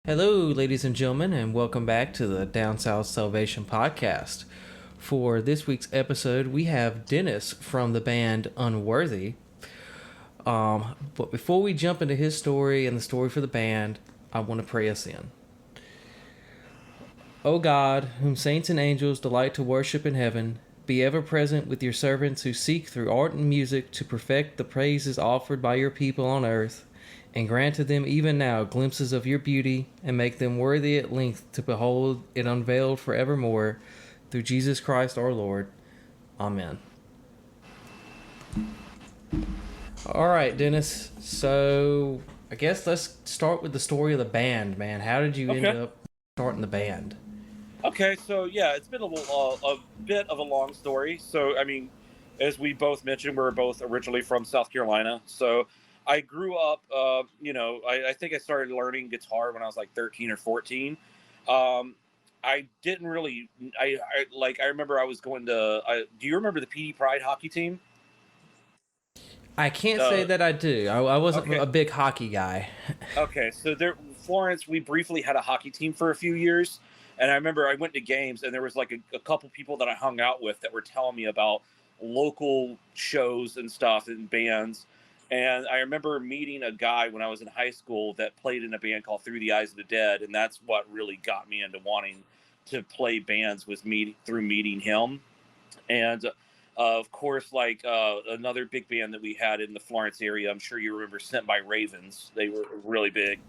Hello, ladies and gentlemen, and welcome back to the Down South Salvation Podcast. For this week's episode, we have Dennis from the band Unworthy. But before we jump into his story and the story for the band, I want to pray us in. O God, whom saints and angels delight to worship in heaven, be ever present with your servants who seek through art and music to perfect the praises offered by your people on earth, and grant to them even now glimpses of your beauty, and make them worthy at length to behold it unveiled forevermore, through Jesus Christ our Lord. Amen. All right, Dennis. So I guess let's start with the story of the band, man. How did you end Okay. up starting the band? Okay. So yeah, it's been a bit of a long story. So I mean, as we both mentioned, we're both originally from South Carolina. So I grew up. I think I started learning guitar when I was like 13 or 14. Um, I didn't really. I remember I was going to. Do you remember the PD Pride hockey team? I can't say Uh, that I do. I wasn't okay. a big hockey guy. Okay, so there, Florence, we briefly had a hockey team for a few years, and I remember I went to games, and there was like a couple people that I hung out with that were telling me about local shows and stuff and bands, and I remember meeting a guy when I was in high school that played in a band called Through the Eyes of the Dead, and that's what really got me into wanting to play bands was meeting him, and of course, like another big band that we had in the Florence area, I'm sure you remember Sent by Ravens. They were really big.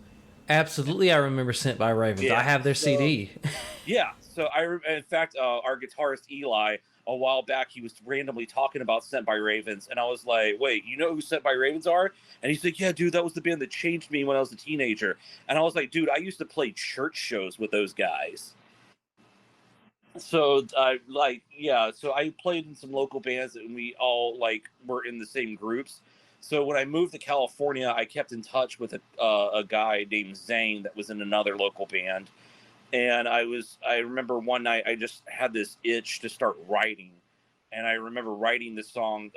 Absolutely, I remember Sent by Ravens. I Yeah. have their So CD. yeah. So in fact, our guitarist Eli, a while back, he was randomly talking about Sent by Ravens, and I was like, "Wait, you know who Sent by Ravens are?" And he's like, "Yeah, dude, that was the band that changed me when I was a teenager." And I was like, "Dude, I used to play church shows with those guys." So I yeah, so I played in some local bands and we all like were in the same groups. So when I moved to California, I kept in touch with a guy named Zane that was in another local band, and I remember one night I just had this itch to start writing, and I remember writing this song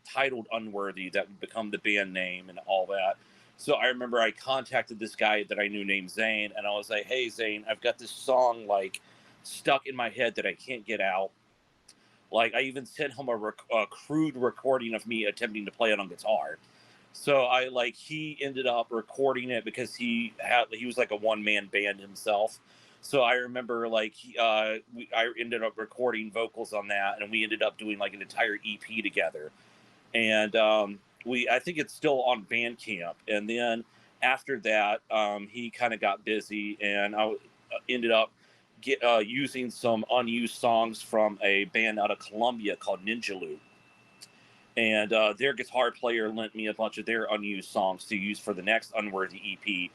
titled Unworthy that would become the band name and all that. So I remember I contacted this guy that I knew named Zane, and I was like, "Hey Zane, I've got this song like stuck in my head that I can't get out." Like I even sent him a crude recording of me attempting to play it on guitar. So he ended up recording it because he was like a one man band himself. So I remember I ended up recording vocals on that, and we ended up doing like an entire EP together. And we I think it's still on Bandcamp. And then after that, he kind of got busy, and ended up using some unused songs from a band out of Colombia called Ninja Loop, and their guitar player lent me a bunch of their unused songs to use for the next Unworthy EP.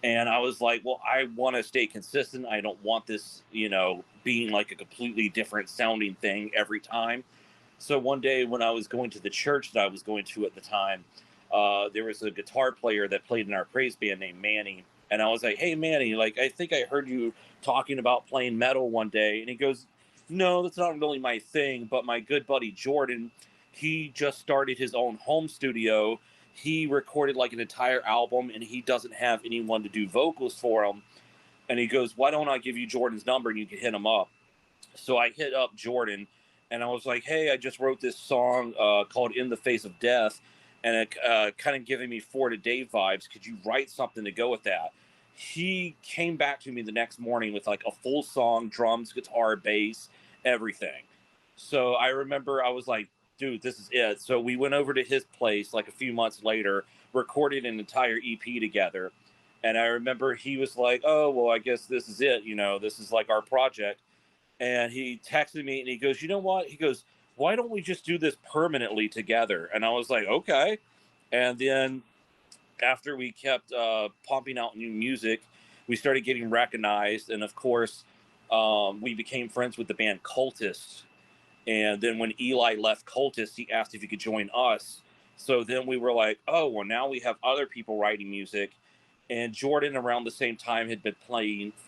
And I was like, well, I want to stay consistent. I don't want this, being like a completely different sounding thing every time. So one day when I was going to the church that I was going to at the time, there was a guitar player that played in our praise band named Manny. And I was like, "Hey Manny, like I think I heard you talking about playing metal one day." And he goes, "No, that's not really my thing, but my good buddy Jordan, he just started his own home studio. He recorded like an entire album, and he doesn't have anyone to do vocals for him." And he goes, "Why don't I give you Jordan's number and you can hit him up?" So I hit up Jordan, and I was like, "Hey, I just wrote this song called In the Face of Death, and it kind of giving me For Today vibes. Could you write something to go with that?" He came back to me the next morning with like a full song, drums, guitar, bass, everything. So I remember I was like, "Dude, this is it." So we went over to his place like a few months later, recorded an entire EP together. And I remember he was like, "Oh, well, I guess this is it. This is like our project." And he texted me and he goes, "You know what?" He goes, "Why don't we just do this permanently together?" And I was like, "Okay." And then after we kept pumping out new music, we started getting recognized. And of course, we became friends with the band Cultist. And then when Eli left Cultist, he asked if he could join us. So then we were like, "Oh, well, now we have other people writing music." And Jordan, around the same time, had been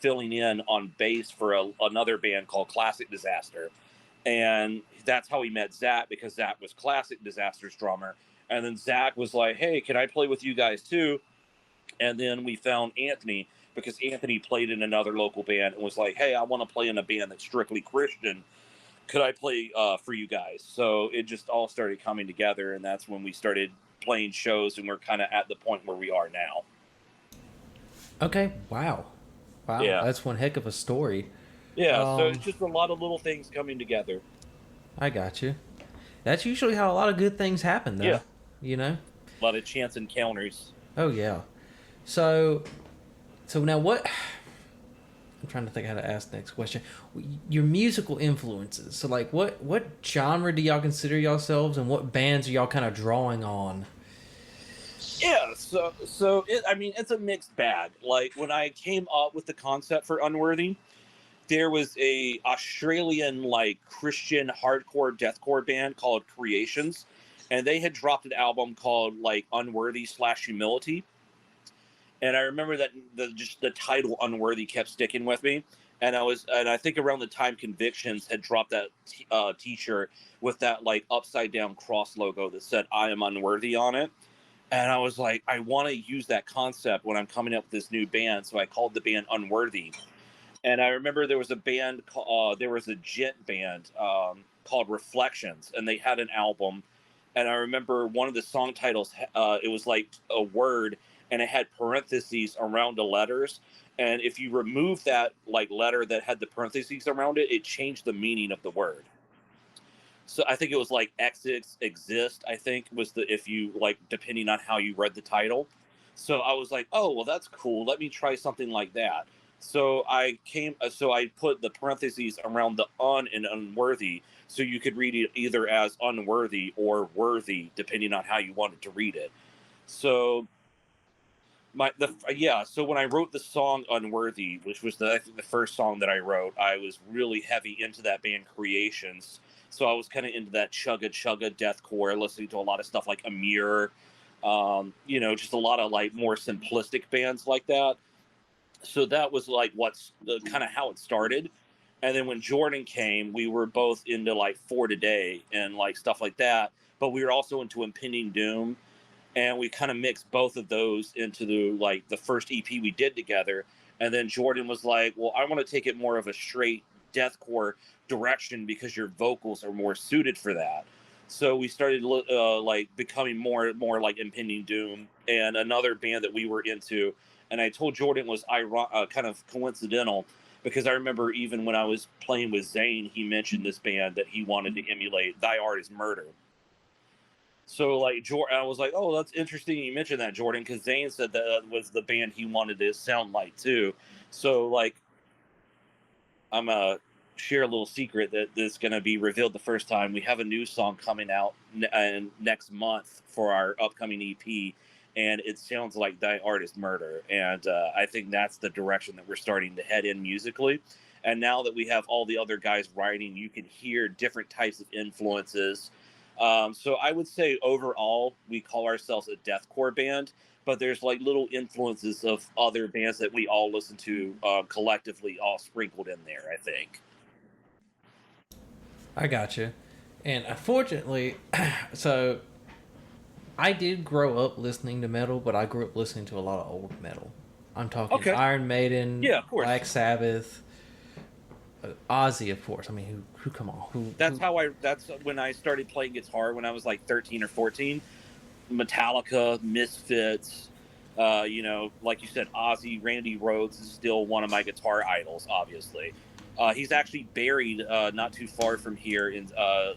filling in on bass for another band called Classic Disaster. And that's how he met Zach, because Zach was Classic Disaster's drummer. And then Zach was like, "Hey, can I play with you guys too?" And then we found Anthony, because Anthony played in another local band and was like, "Hey, I want to play in a band that's strictly Christian. Could I play for you guys?" So it just all started coming together, and that's when we started playing shows, and we're kind of at the point where we are now. Okay. Wow. Wow. Yeah, That's one heck of a story. yeah. So it's Um, just a lot of little things coming together. I got you. That's usually how a lot of good things happen, though. Yeah, You know? a lot of chance encounters. Oh, yeah. So, so now what? I'm trying to think how to ask the next question. Your musical influences. So, like, what genre do y'all consider yourselves, and what bands are y'all kind of drawing on? Yeah, so I mean, it's a mixed bag. Like when I came up with the concept for Unworthy, there was a Australian like Christian hardcore deathcore band called Creations, and they had dropped an album called like Unworthy slash Humility. And I remember that the title Unworthy kept sticking with me. And I think around the time Convictions had dropped that T-shirt with that like upside down cross logo that said "I am unworthy" on it. And I was like, I want to use that concept when I'm coming up with this new band. So I called the band Unworthy. And I remember there was a band, there was a gent band called Reflections, and they had an album. And I remember one of the song titles, it was like a word, and it had parentheses around the letters. And if you remove that like letter that had the parentheses around it, it changed the meaning of the word. So I think it was like Exits Exist, I think was the, if you like, depending on how you read the title. So I was like, oh, well, that's cool. Let me try something like that. So I put the parentheses around the un and unworthy. So you could read it either as unworthy or worthy, depending on how you wanted to read it. So so when I wrote the song Unworthy, which was I think the first song that I wrote, I was really heavy into that band Creations. So I was kind of into that chugga chugga deathcore, listening to a lot of stuff like Amir, just a lot of like more simplistic bands like that. So that was like what's kind of how it started. And then when Jordan came, we were both into like For Today and like stuff like that, but we were also into Impending Doom, and we kind of mixed both of those into the first EP we did together. And then Jordan was like, "Well, I want to take it more of a straight deathcore direction because your vocals are more suited for that." So we started like becoming more and more like Impending Doom and another band that we were into. And I told Jordan was kind of coincidental because I remember even when I was playing with Zane, he mentioned this band that he wanted to emulate. Thy Art Is Murder. So like Jordan, I was like, "Oh, that's interesting. You mentioned that, Jordan," because Zane said that was the band he wanted to sound like too. So like, I'm share a little secret that is going to be revealed the first time. We have a new song coming out next month for our upcoming EP, and it sounds like "Thy Art Is Murder," and I think that's the direction that we're starting to head in musically. And now that we have all the other guys writing, you can hear different types of influences. So I would say overall, we call ourselves a deathcore band, but there's like little influences of other bands that we all listen to collectively, all sprinkled in there, I think. I got you. And unfortunately, so I did grow up listening to metal, but I grew up listening to a lot of old metal. I'm talking Okay. Iron Maiden, Yeah, of course. Black Sabbath, Ozzy, of course. I mean, who? Come on, who? That's when I started playing guitar when I was like 13 or 14. Metallica, Misfits, like you said, Ozzy, Randy Rhoads is still one of my guitar idols, obviously. He's actually buried not too far from here in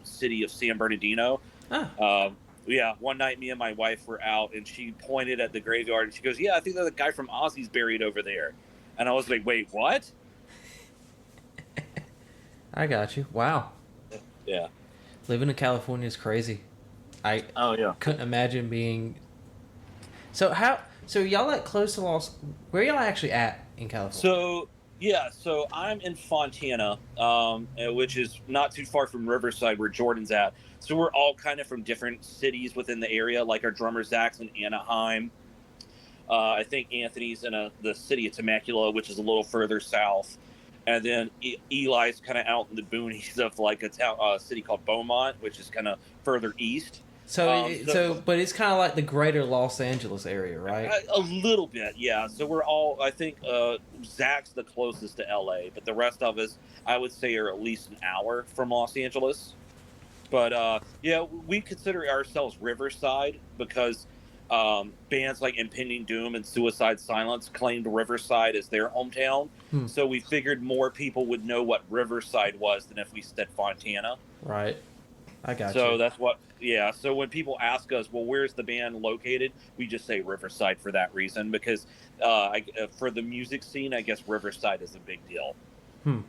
city of San Bernardino. Ah, Uh, yeah, one night me and my wife were out, and she pointed at the graveyard, and she goes, "Yeah, I think that the guy from Ozzy's buried over there." And I was like, "Wait, what?" I got you. Wow, Yeah. living in California is crazy. I Oh yeah. couldn't imagine being. So how? So y'all like close to Los? Where y'all actually at in California? So I'm in Fontana, which is not too far from Riverside, where Jordan's at. So we're all kind of from different cities within the area. Like our drummer Zach's in Anaheim. I think Anthony's in the city of Temecula, which is a little further south. And then Eli's kind of out in the boonies of like a city called Beaumont, which is kind of further east. But it's kind of like the greater Los Angeles area, right? A little bit, yeah. So we're all, I think, Zach's the closest to LA, but the rest of us, I would say, are at least an hour from Los Angeles. But yeah, we consider ourselves Riverside because bands like Impending Doom and Suicide Silence claimed Riverside as their hometown. Hmm. So we figured more people would know what Riverside was than if we said Fontana. Right. I got So you. that's what, yeah. So when people ask us, well, where's the band located? We just say Riverside for that reason because for the music scene, I guess Riverside is a big deal. Hmm.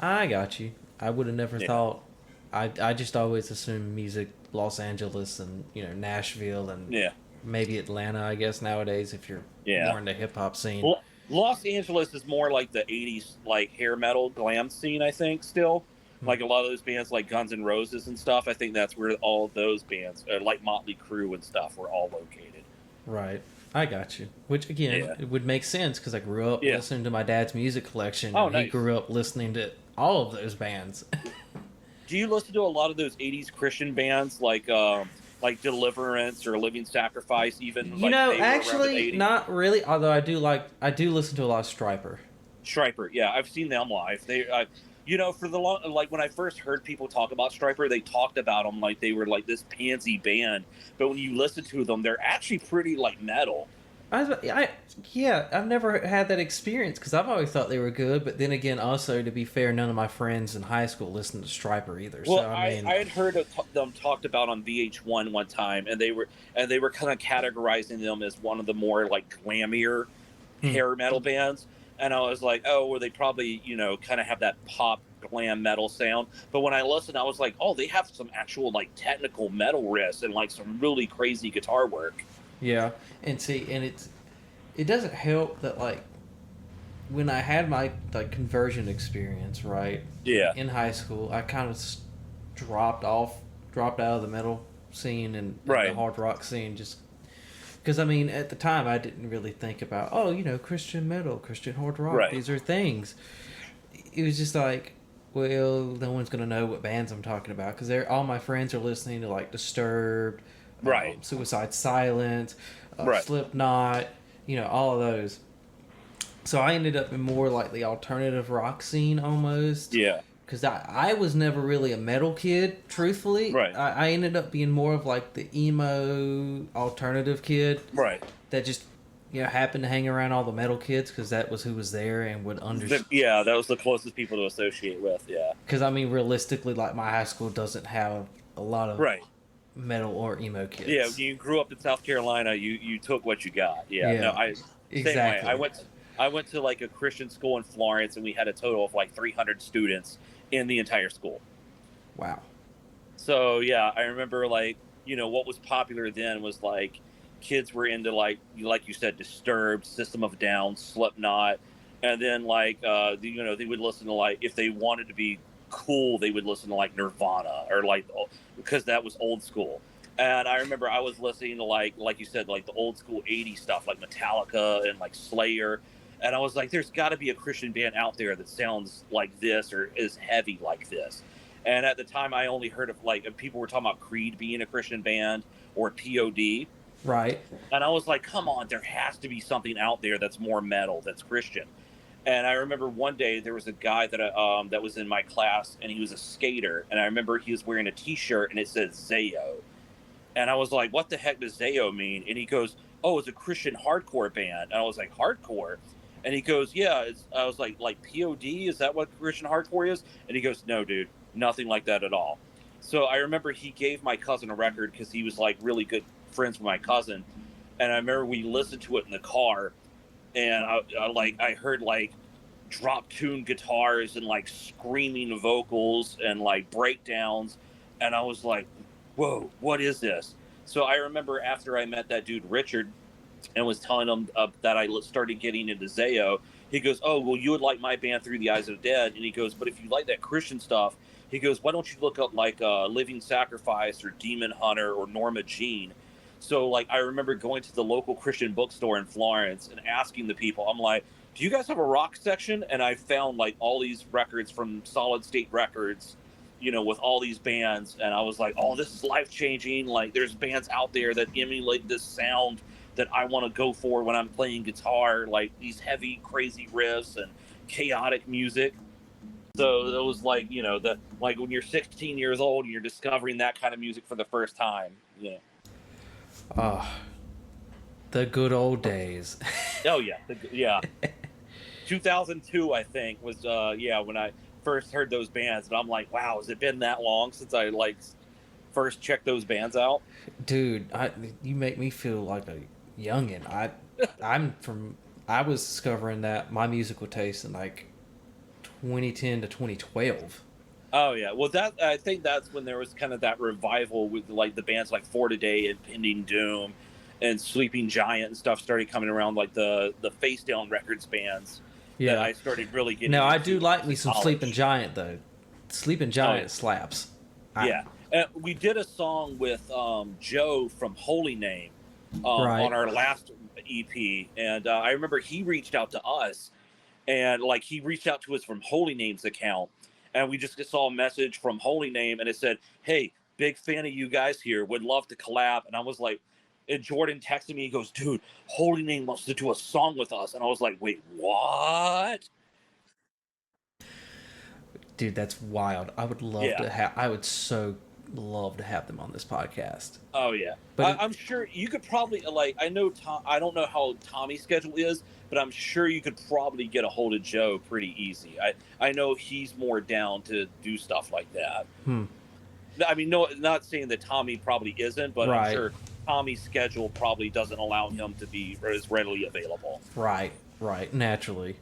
I got you. I would have never Yeah. thought. I just always assumed music Los Angeles and Nashville and Yeah. maybe Atlanta. I guess nowadays if you're Yeah. more in the hip hop scene. Well, Los Angeles is more like the '80s, like hair metal glam scene. I think still, Hmm. like a lot of those bands, like Guns N' Roses and stuff. I think that's where all of those bands, like Motley Crue and stuff, were all located. Right. I got you. Which again, Yeah. it would make sense because I grew up Yeah. listening to my dad's music collection, Oh, and he nice. grew up listening to all of those bands. Do you listen to a lot of those '80s Christian bands, like Deliverance or Living Sacrifice? Even like they were around in the Actually, '80s. not really. Although I do listen to a lot of Striper. Striper, yeah, I've seen them live. For the long, like when I first heard people talk about Striper, they talked about them like they were like this pansy band. But when you listen to them, they're actually pretty like metal. Yeah, I've never had that experience because I've always thought they were good. But then again, also to be fair, none of my friends in high school listened to Striper either. Well, So I had heard them talked about on VH1 one time, and they were kind of categorizing them as one of the more like glamier hair metal bands. And I was like, oh, well, they probably kind of have that pop glam metal sound. But when I listened, I was like, oh, they have some actual like technical metal riffs and like some really crazy guitar work. yeah, and see, and it doesn't help that like when I had my like conversion experience, right? Yeah. In high school, I kind of dropped out of the metal scene and Right. the hard rock scene just because I mean at the time I didn't really think about Christian metal, Christian hard rock. Right. These are things. It was just like, well, no one's gonna know what bands I'm talking about because all my friends are listening to like Disturbed, Right. Suicide Silence, Right. Slipknot, all of those. So I ended up in more like the alternative rock scene almost. Yeah. Because I was never really a metal kid, truthfully. Right. I ended up being more of like the emo alternative kid Right. that just happened to hang around all the metal kids because that was who was there and would understand. Yeah, that was the closest people to associate with. Yeah. Because I mean, realistically, like my high school doesn't have a lot of Right. metal or emo kids. Yeah, when you grew up in South Carolina, you took what you got. Yeah. Yeah, No, exactly. same way. I went to like a Christian school in Florence, and we had a total of like 300 students in the entire school. Wow. So yeah, I remember like what was popular then was like kids were into like you said, Disturbed, System of a Down, Slipknot, and then like they would listen to like if they wanted to be cool, they would listen to like Nirvana or like because that was old school. And I remember I was listening to like you said, like the old school '80s stuff, like Metallica and like Slayer. And I was like, there's got to be a Christian band out there that sounds like this or is heavy like this. And at the time, I only heard of like people were talking about Creed being a Christian band or POD. Right. And I was like, come on, there has to be something out there that's more metal, that's Christian. And I remember one day there was a guy that was in my class, and he was a skater. And I remember he was wearing a T-shirt, and it said Zayo. And I was like, what the heck does Zayo mean? And he goes, oh, it's a Christian hardcore band. And I was like, hardcore? And he goes, yeah. I was like POD? Is that what Christian hardcore is? And he goes, no, dude, nothing like that at all. So I remember he gave my cousin a record because he was like really good friends with my cousin. And I remember we listened to it in the car, and I heard like drop tune guitars and like screaming vocals and like breakdowns. And I was like, whoa, what is this? So I remember after I met that dude, Richard, and was telling him that I started getting into Zayo, he goes, oh, well, you would like my band Through the Eyes of the Dead. And he goes, but if you like that Christian stuff, he goes, why don't you look up like Living Sacrifice or Demon Hunter or Norma Jean? So like I remember going to the local Christian bookstore in Florence and asking the people, I'm like, do you guys have a rock section? And I found like all these records from Solid State Records with all these bands, and I was like, oh, this is life changing. Like, there's bands out there that emulate this sound that I want to go for when I'm playing guitar, like these heavy, crazy riffs and chaotic music. So it was like, the like when you're 16 years old and you're discovering that kind of music for the first time. Yeah. Ah, the good old days. Oh yeah, yeah. 2002, I think, was when I first heard those bands, and I'm like, wow, has it been that long since I like first checked those bands out? Dude, you make me feel like a youngin. I'm from. I was discovering that my musical taste in like 2010 to 2012. Oh yeah, well that I think that's when there was kind of that revival with like the bands like For Today and Pending Doom and Sleeping Giant and stuff started coming around, like the Face Down Records bands that Yeah. I started really getting Now I into do when I like was me in some Sleeping college. Giant though. Sleeping Oh yeah, Giant slaps. I yeah. We did a song with Joe from Holy Name on right. our last EP, and I remember he reached out to us, and like he reached out to us from Holy Name's account, and we just saw a message from Holy Name, and it said, "Hey, big fan of you guys here. Would love to collab." And I was like, and Jordan texted me. He goes, "Dude, Holy Name wants to do a song with us." And I was like, "Wait, what?" Dude, that's wild. I would love Yeah. to have. I would so love to have them on this podcast. Oh yeah. But I'm sure you could probably like. I know Tom. I don't know how Tommy's schedule is, but I'm sure you could probably get a hold of Joe pretty easy. I know he's more down to do stuff like that. hmm, I mean, no, not saying that Tommy probably isn't, but I'm right, sure Tommy's schedule probably doesn't allow him to be as readily available. right, naturally,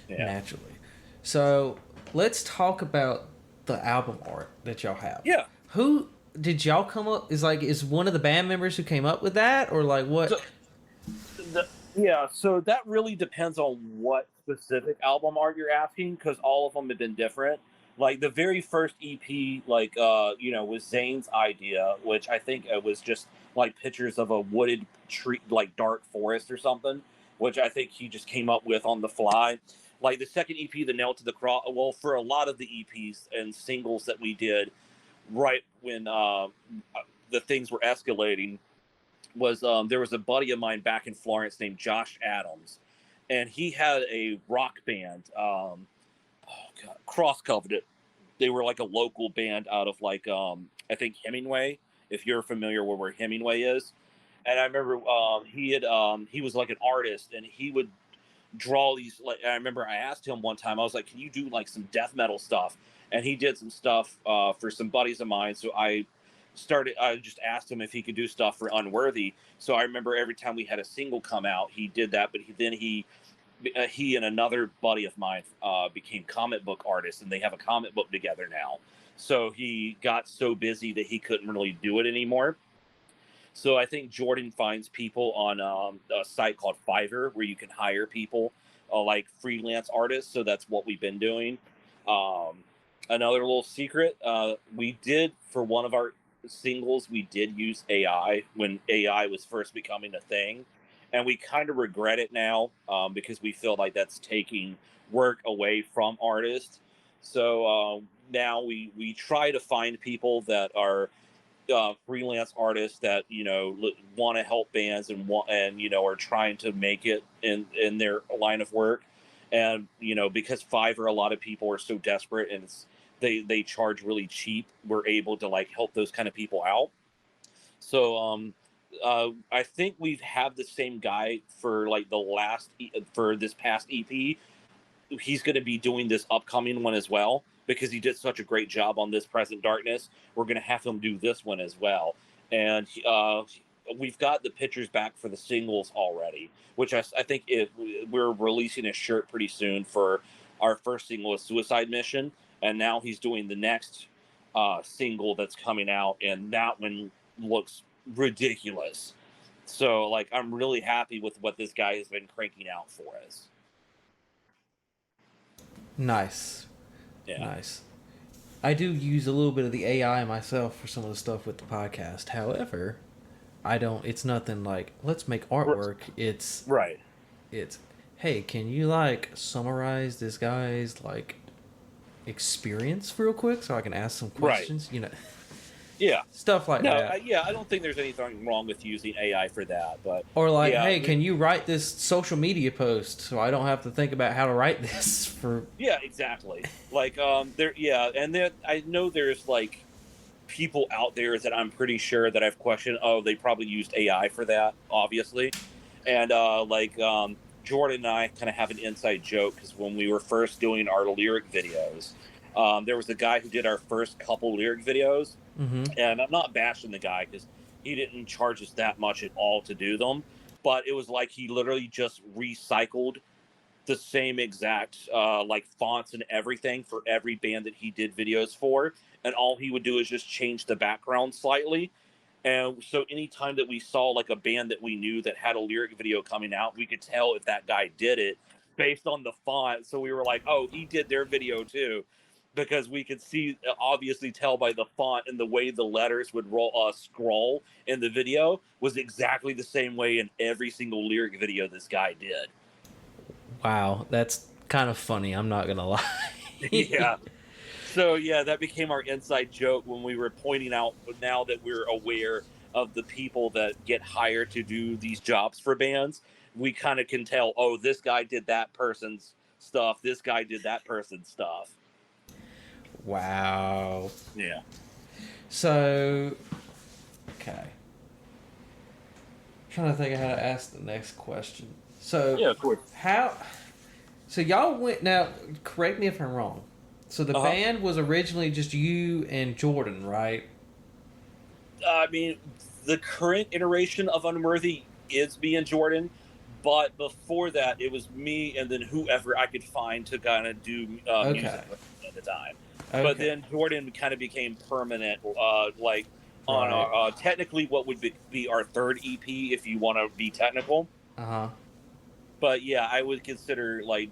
Yeah. naturally. So let's talk about the album art that y'all have. Yeah. Who did y'all come up? Is one of the band members who came up with that, or like what? So yeah, so that really depends on what specific album art you're asking, because all of them have been different. Like the very first EP, like was Zane's idea, which I think it was just like pictures of a wooded tree, like dark forest or something, which I think he just came up with on the fly. Like the second EP, The Nail to the Cross. Well, for a lot of the EPs and singles that we did, right when the things were escalating, was there was a buddy of mine back in Florence named Josh Adams, and he had a rock band. Oh God, Cross Covenant. They were like a local band out of like I think Hemingway, if you're familiar with where Hemingway is. And I remember he was like an artist, and he would draw these. Like I remember I asked him one time, I was like, "Can you do like some death metal stuff?" And he did some stuff for some buddies of mine. So I just asked him if he could do stuff for Unworthy. So I remember every time we had a single come out, he did that. But he and another buddy of mine became comic book artists, and they have a comic book together now. So he got so busy that he couldn't really do it anymore. So I think Jordan finds people on a site called Fiverr where you can hire people like freelance artists. So that's what we've been doing. Um, Another little secret, we did for one of our singles, we did use AI when AI was first becoming a thing. And we kind of regret it now because we feel like that's taking work away from artists. So now we try to find people that are freelance artists that want to help bands and are trying to make it in their line of work. And because Fiverr, a lot of people are so desperate, and they charge really cheap, we're able to like help those kind of people out. So I think we've had the same guy for like for this past EP. He's going to be doing this upcoming one as well, because he did such a great job on this Present Darkness. We're going to have him do this one as well. And we've got the pictures back for the singles already, which I think we're releasing a shirt pretty soon for our first single, is Suicide Mission. And now he's doing the next single that's coming out, and that one looks ridiculous. So like I'm really happy with what this guy has been cranking out for us. Nice, Yeah. nice. I do use a little bit of the AI myself for some of the stuff with the podcast. However, I don't. It's nothing like let's make artwork. Right. It's hey, can you like summarize this guy's like experience real quick so I can ask some Right. questions, Yeah. stuff like No, that. I don't think there's anything wrong with using AI for that, but Or like, yeah, hey, can you write this social media post so I don't have to think about how to write this for. yeah, exactly. Like, and then I know there's like people out there that I'm pretty sure that I've questioned. Oh, they probably used AI for that, obviously. And Jordan and I kind of have an inside joke because when we were first doing our lyric videos, there was a guy who did our first couple lyric videos, Mm-hmm. and I'm not bashing the guy because he didn't charge us that much at all to do them, but it was like he literally just recycled the same exact like fonts and everything for every band that he did videos for, and all he would do is just change the background slightly. And so anytime that we saw like a band that we knew that had a lyric video coming out, we could tell if that guy did it based on the font. So we were like, oh, he did their video too, because we could see, obviously tell by the font and the way the letters would scroll in the video was exactly the same way in every single lyric video this guy did. Wow, that's kind of funny. I'm not gonna lie. Yeah. So yeah, that became our inside joke when we were pointing out, now that we're aware of the people that get hired to do these jobs for bands, we kind of can tell, oh, this guy did that person's stuff, this guy did that person's stuff. Wow. Yeah. So, okay. Trying to think of how to ask the next question. So, Yeah, of course. how? So y'all went now. Correct me if I'm wrong. So the Uh-huh. band was originally just you and Jordan, right? I mean, the current iteration of Unworthy is me and Jordan, but before that, it was me and then whoever I could find to kind of do Okay. music with at the time. But Okay. then Jordan kind of became permanent, like on Right. our technically what would be our third EP if you want to be technical. Uh huh. But yeah, I would consider like,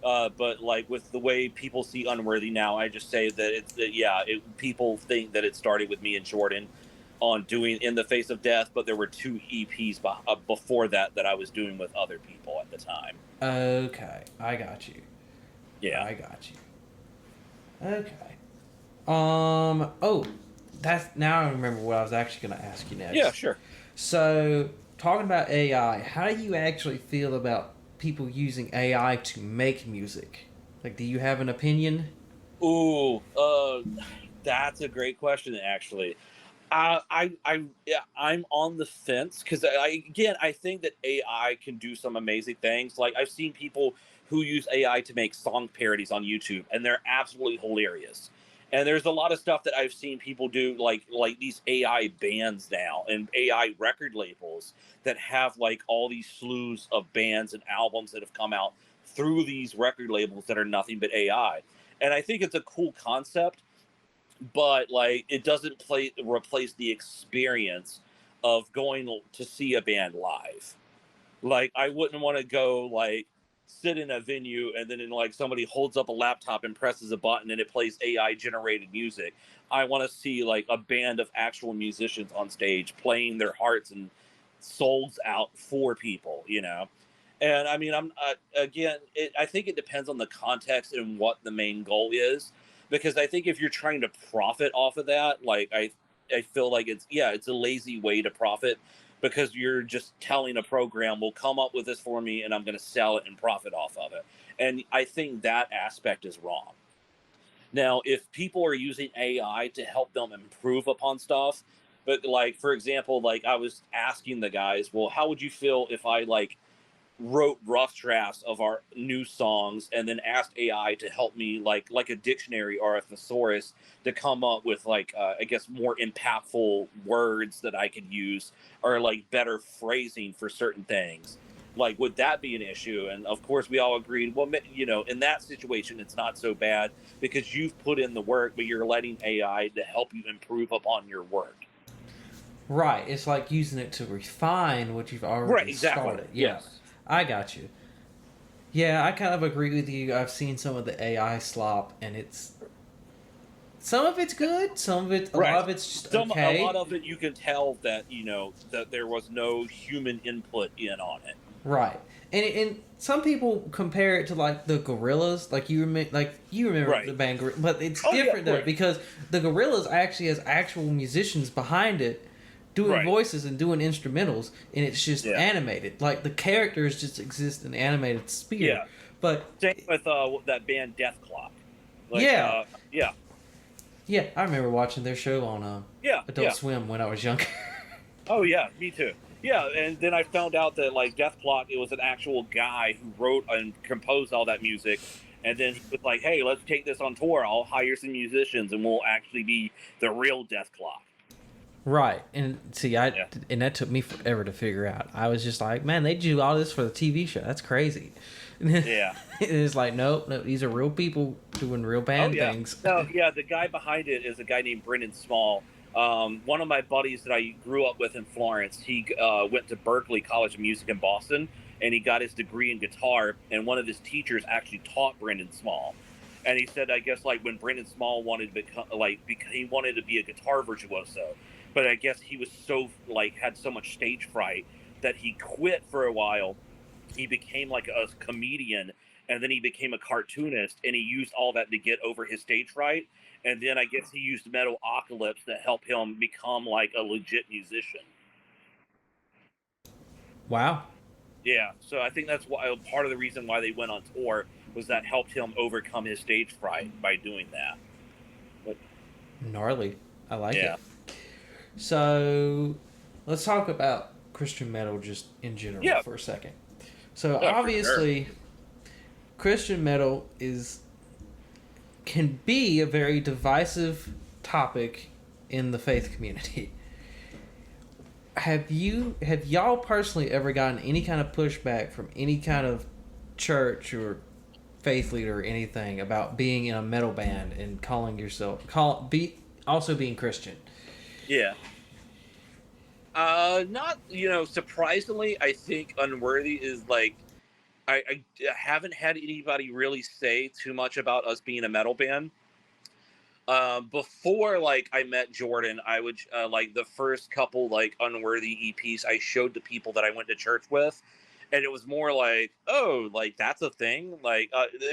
but like with the way people see Unworthy now, I just say that it's yeah, people think that it started with me and Jordan on doing In the Face of Death, but there were two EPs before that that I was doing with other people at the time. Okay. I got you. Yeah. I got you. Okay. Oh, that's now I remember what I was actually going to ask you Yeah, next. sure. So, talking about AI, how do you actually feel about people using AI to make music? Like, do you have an opinion? Ooh, that's a great question, actually. Yeah, I'm on the fence because I think that AI can do some amazing things. Like I've seen people who use AI to make song parodies on YouTube, and they're absolutely hilarious. And there's a lot of stuff that I've seen people do, like these AI bands now and AI record labels that have like all these slews of bands and albums that have come out through these record labels that are nothing but AI. And I think it's a cool concept, but like it doesn't replace the experience of going to see a band live. Like I wouldn't want to go like sit in a venue and then like somebody holds up a laptop and presses a button and it plays AI generated music. I want to see like a band of actual musicians on stage playing their hearts and souls out for people. And I mean, I think it depends on the context and what the main goal is, because I think if you're trying to profit off of that, like I feel like it's a lazy way to profit, because you're just telling a program will come up with this for me and I'm going to sell it and profit off of it. And I think that aspect is wrong. Now, if people are using AI to help them improve upon stuff, but like for example, like I was asking the guys, well, how would you feel if I like wrote rough drafts of our new songs and then asked AI to help me like a dictionary or a thesaurus to come up with like I guess more impactful words that I could use, or like better phrasing for certain things. Like, would that be an issue? And of course, we all agreed. Well, in that situation, it's not so bad because you've put in the work, but you're letting AI to help you improve upon your work. Right. It's like using it to refine what you've Right. already Exactly. started. Yeah. Yes. I got you. Yeah, I kind of agree with you. I've seen some of the AI slop, and it's some of it's good, some of it, a lot Right. of it's just A lot okay. of it you can tell that that there was no human input in on it. Right. And some people compare it to like the Gorillas, you remember the Right. band, but it's Oh yeah. different though Right. because the Gorillas actually has actual musicians behind it, doing Right. voices and doing instrumentals, and it's just Yeah. animated. Like the characters just exist in animated sphere. Yeah. But Same with that band Death Clock. Like yeah, yeah. yeah, I remember watching their show on Yeah. Adult Yeah. Swim when I was younger. Oh yeah, me too. Yeah, and then I found out that like Death Clock, it was an actual guy who wrote and composed all that music, and then he was like, "Hey, let's take this on tour. I'll hire some musicians, and we'll actually be the real Death Clock." Right, and see, Yeah, and that took me forever to figure out. I was just like, man, they do all this for the TV show. That's crazy. And yeah. it's like, nope, no, these are real people doing real Oh band yeah. things. No, yeah. The guy behind it is a guy named Brendan Small. One of my buddies that I grew up with in Florence. He went to Berkeley College of Music in Boston, and he got his degree in guitar. And one of his teachers actually taught Brendan Small. And he said, I guess like when Brendan Small wanted to become he wanted to be a guitar virtuoso, but I guess he was so like had so much stage fright that he quit for a while. He became like a comedian, and then he became a cartoonist, and he used all that to get over his stage fright. And then I guess he used Metalocalypse to help him become like a legit musician. Wow, Yeah, so I think that's why part of the reason why they went on tour was that helped him overcome his stage fright by doing that. But gnarly. I like yeah, it. So, let's talk about Christian metal just in general yeah, for a second. So, yeah, for sure. obviously, Christian metal is can be a very divisive topic in the faith community. Have y'all personally ever gotten any kind of pushback from any kind of church or faith leader or anything about being in a metal band and calling yourself also being Christian? Yeah. Not surprisingly, I think Unworthy is like I haven't had anybody really say too much about us being a metal band. Before like I met Jordan, I would like the first couple like Unworthy EPs I showed to people that I went to church with, and it was more like, oh, like that's a thing. Like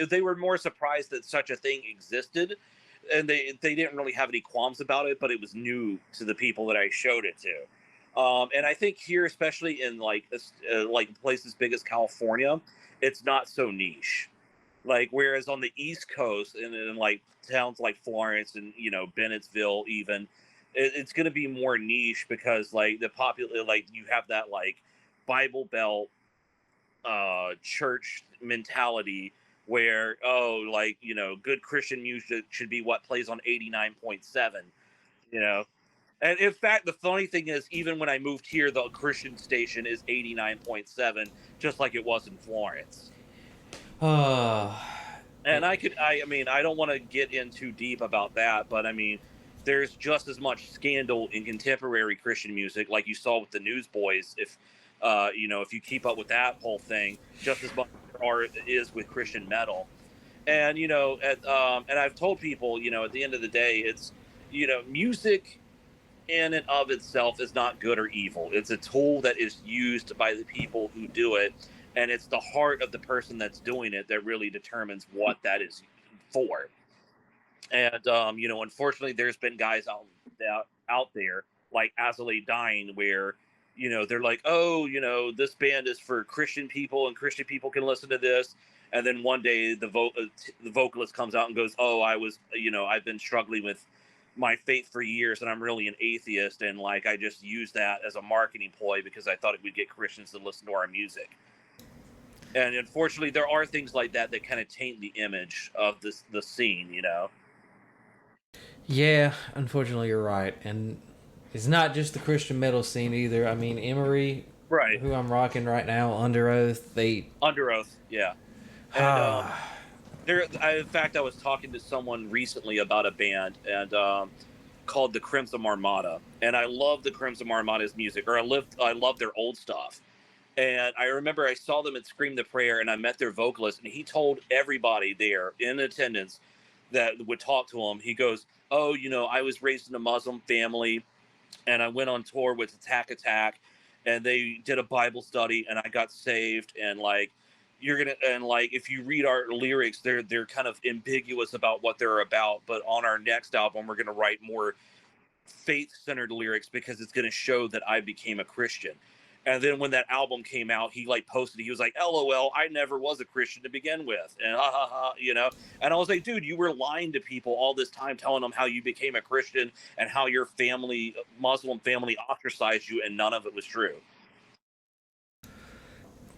they were more surprised that such a thing existed, and they didn't really have any qualms about it, but it was new to the people that I showed it to. And I think here, especially in like places big as California, it's not so niche. Like whereas on the East Coast and in like towns like Florence and Bennettsville even, it's going to be more niche because like the popular like you have that like Bible Belt church mentality where like good Christian music should be what plays on 89.7, you know. And in fact, the funny thing is, even when I moved here, the Christian station is 89.7, just like it was in Florence. Uh, And I mean, I don't want to get in too deep about that, but I mean, there's just as much scandal in contemporary Christian music, like you saw with the Newsboys. If you keep up with that whole thing, just as much is with Christian metal. And and I've told people, at the end of the day, it's music in and of itself is not good or evil. It's a tool that is used by the people who do it, and it's the heart of the person that's doing it that really determines what that is for. And unfortunately, there's been guys out there like Azalea Dying where they're like, oh, this band is for Christian people and Christian people can listen to this. And then one day the vocalist comes out and goes, oh, I've been struggling with my faith for years and I'm really an atheist, and like I just used that as a marketing ploy because I thought it would get Christians to listen to our music. And unfortunately, there are things like that that kind of taint the image of the scene. yeah, unfortunately, you're right, and it's not just the Christian metal scene either. I mean, Emery, Right. who I'm rocking right now, Under Oath, they. Under Oath, yeah. And in fact, I was talking to someone recently about a band and called the Crimson Armada, and I love the Crimson Armada's music, or I love their old stuff. And I remember I saw them at Scream the Prayer, and I met their vocalist, and he told everybody there in attendance that would talk to him. He goes, "Oh, I was raised in a Muslim family, and I went on tour with Attack Attack, and they did a Bible study, and I got saved. And like, you're gonna, and like, if you read our lyrics, they're kind of ambiguous about what they're about. But on our next album, we're gonna write more faith-centered lyrics because it's gonna show that I became a Christian. And then when that album came out, he like posted, he was like, "LOL, I never was a Christian to begin with," and ha ha ha, you know. And I was like, "Dude, you were lying to people all this time, telling them how you became a Christian and how your family, Muslim family, ostracized you, and none of it was true."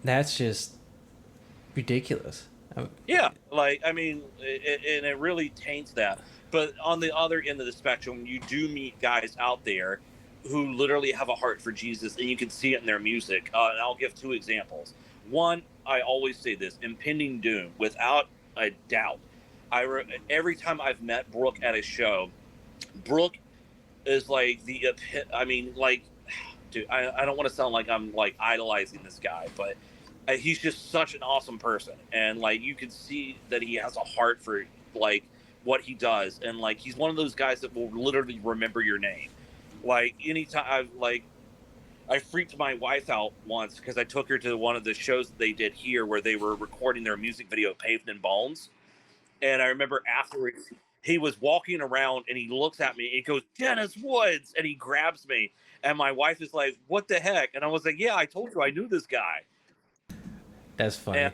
That's just ridiculous. Yeah, like, I mean, and it really taints that. But on the other end of the spectrum, you do meet guys out there who literally have a heart for Jesus, and you can see it in their music. And I'll give two examples. One, I always say this: Impending Doom, without a doubt. Every time I've met Brooke at a show, Brooke is like I mean, like, dude, I don't want to sound like I'm like idolizing this guy, but he's just such an awesome person, and like, you can see that he has a heart for like what he does, and like, he's one of those guys that will literally remember your name. Like, anytime I freaked my wife out once because I took her to one of the shows that they did here where they were recording their music video Paved in Bones. And I remember afterwards, he was walking around and he looks at me and he goes, "Dennis Woods," and he grabs me. And my wife is like, "What the heck?" And I was like, "Yeah, I told you I knew this guy." That's funny. And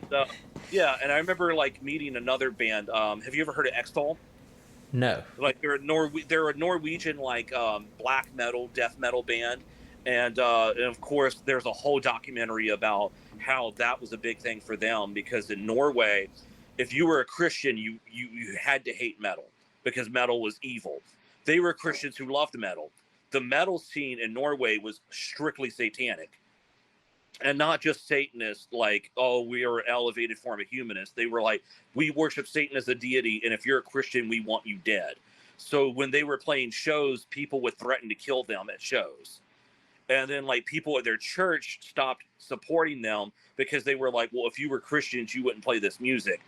yeah, and I remember like meeting another band. Have you ever heard of Extol? No. Like, they're a Norwegian like black metal, death metal band. And of course, there's a whole documentary about how that was a big thing for them, because in Norway, if you were a Christian, you had to hate metal because metal was evil. They were Christians who loved metal. The metal scene in Norway was strictly satanic, and not just Satanists, like, "Oh, we are an elevated form of humanist." They were like, "We worship Satan as a deity, and if you're a Christian, we want you dead." So when they were playing shows, people would threaten to kill them at shows. And then like, people at their church stopped supporting them because they were like, "Well, if you were Christians, you wouldn't play this music."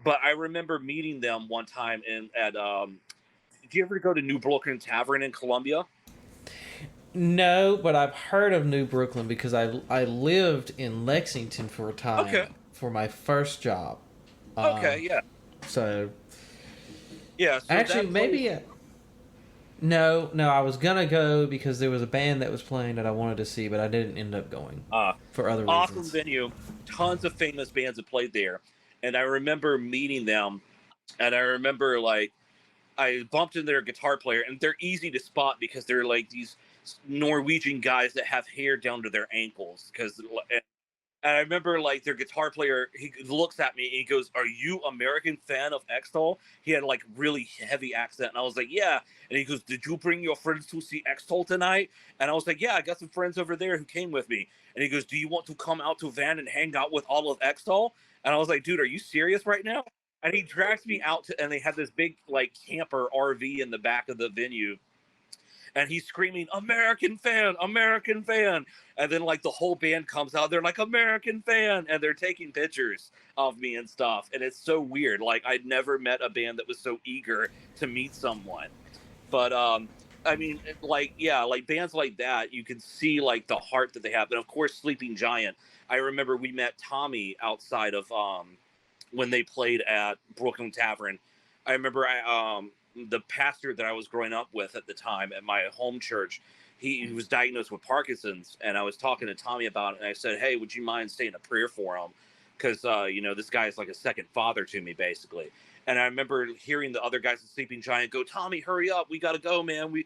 But I remember meeting them one time did you ever go to New Brooklyn Tavern in Columbia? No, but I've heard of New Brooklyn because I lived in Lexington for a Okay. time for my first job. Okay, yeah. So Yeah, so actually, that maybe no, I was gonna go because there was a band that was playing that I wanted to see, but I didn't end up going for other awesome reasons. venue. Tons of famous bands have played there. And I remember meeting them, and I remember like, I bumped into their guitar player, and they're easy to spot because they're like these Norwegian guys that have hair down to their ankles. And I remember like, their guitar player, he looks at me and he goes, "Are you American fan of Extol?" He had like really heavy accent, and I was like, "Yeah." And he goes, "Did you bring your friends to see Extol tonight?" And I was like, "Yeah, I got some friends over there who came with me." And he goes, "Do you want to come out to Van and hang out with all of Extol?" And I was like, "Dude, are you serious right now?" And he drags me out and they had this big like camper RV in the back of the venue, and he's screaming, "American fan, American fan." And then like, the whole band comes out, they're like, "American fan," and they're taking pictures of me and stuff. And it's so weird. Like, I'd never met a band that was so eager to meet someone. But I mean, like, yeah, like, bands like that, you can see like the heart that they have. And of course, Sleeping Giant. I remember we met Tommy outside of when they played at Brooklyn Tavern. I remember the pastor that I was growing up with at the time at my home church, he was diagnosed with Parkinson's, and I was talking to Tommy about it, and I said, "Hey, would you mind saying a prayer for him? Because this guy is like a second father to me, basically." And I remember hearing the other guys at Sleeping Giant go, "Tommy, hurry up, we gotta go, man. We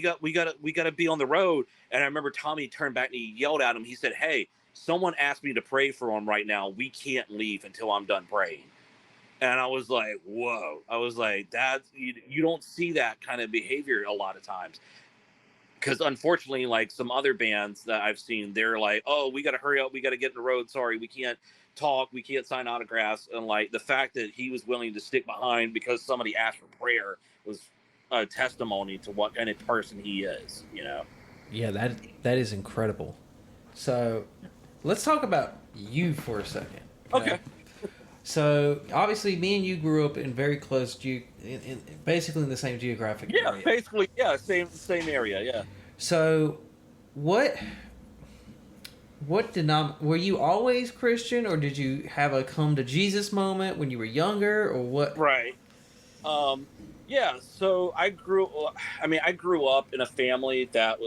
gotta be on the road." And I remember Tommy turned back and he yelled at him. He said, "Hey, someone asked me to pray for him right now. We can't leave until I'm done praying." And I was like, "Whoa." I was like, you don't see that kind of behavior a lot of times. Because unfortunately, like, some other bands that I've seen, they're like, "Oh, we got to hurry up. We got to get in the road. Sorry, we can't talk. We can't sign autographs." And like, the fact that he was willing to stick behind because somebody asked for prayer was a testimony to what kind of person he is, you know? Yeah, that is incredible. So let's talk about you for a second. Okay. So obviously, me and you grew up in very close, basically in the same geographic Yeah, area. basically, yeah, same area, yeah. So, what Were you always Christian, or did you have a come to Jesus moment when you were younger, or what? Right. Um, yeah, so I grew up in a family that,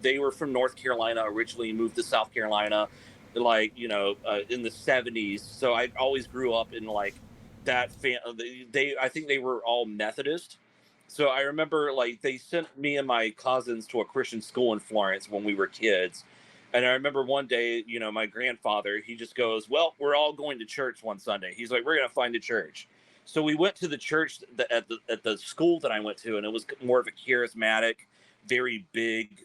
they were from North Carolina originally, moved to South Carolina, like, in the 70s. So I always grew up in like I think they were all Methodist. So I remember like they sent me and my cousins to a Christian school in Florence when we were kids. And I remember one day, my grandfather, he just goes, "Well, we're all going to church one Sunday." He's like, "We're going to find a church." So we went to the church at the school that I went to, and it was more of a charismatic, very big,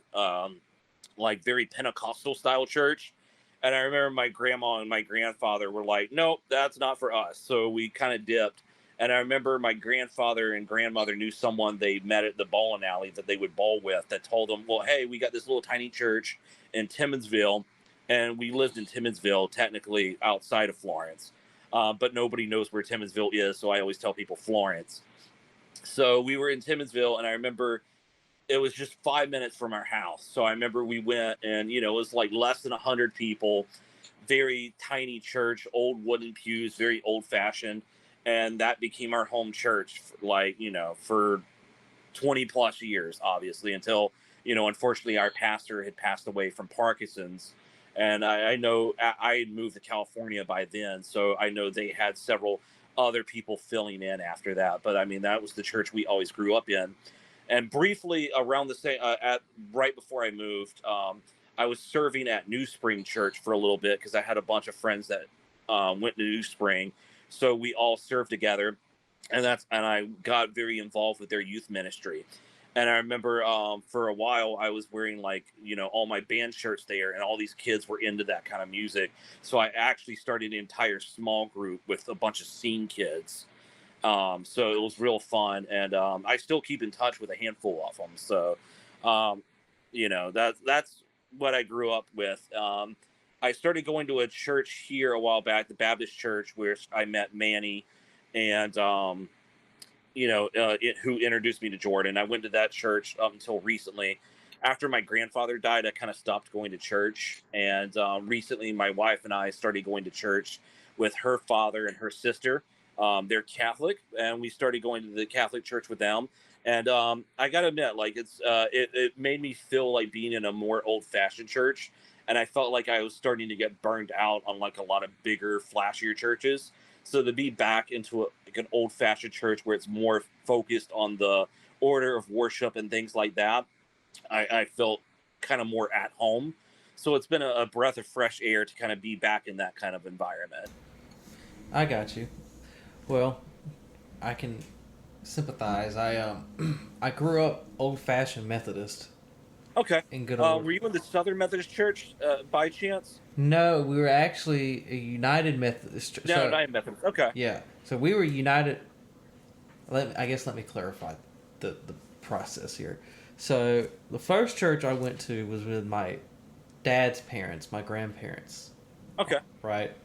like very Pentecostal style church. And I remember my grandma and my grandfather were like, "Nope, that's not for us." So we kind of dipped. And I remember my grandfather and grandmother knew someone they met at the bowling alley that they would bowl with that told them, "Well, hey, we got this little tiny church in Timmonsville." And we lived in Timmonsville, technically outside of Florence. But nobody knows where Timmonsville is, so I always tell people Florence. So we were in Timmonsville, and I remember it was just 5 minutes from our house. So I remember we went, and it was like less than 100 people, very tiny church, old wooden pews, very old fashioned, and that became our home church, for 20 plus years, obviously, until, unfortunately, our pastor had passed away from Parkinson's. And I know I had moved to California by then, so I know they had several other people filling in after that. But I mean, that was the church we always grew up in. And briefly, around the same, at right before I moved, I was serving at New Spring Church for a little bit because I had a bunch of friends that went to New Spring, so we all served together, and I got very involved with their youth ministry. And I remember for a while I was wearing like all my band shirts there, and all these kids were into that kind of music. So I actually started an entire small group with a bunch of scene kids. So it was real fun, and I still keep in touch with a handful of them. So um, that's what I grew up with. I started going to a church here a while back, the Baptist church, where I met Manny, and who introduced me to Jordan. I went to that church up until recently. After my grandfather died, I kind of stopped going to church. And recently, my wife and I started going to church with her father and her sister. They're Catholic, and we started going to the Catholic church with them. And I gotta admit, like it made me feel like being in a more old fashioned church, and I felt like I was starting to get burned out on like a lot of bigger, flashier churches. So to be back into like an old fashioned church where it's more focused on the order of worship and things like that, I felt kind of more at home. So it's been a breath of fresh air to kind of be back in that kind of environment. I got you. Well, I can sympathize. I grew up old fashioned Methodist Okay. in good old. Were you in the Southern Methodist Church by chance? No, we were actually a United Methodist. No, So not in Methodist. Okay. yeah, so we were united. Let me clarify the process here. So the first church I went to was with my dad's parents, my grandparents, Okay. right?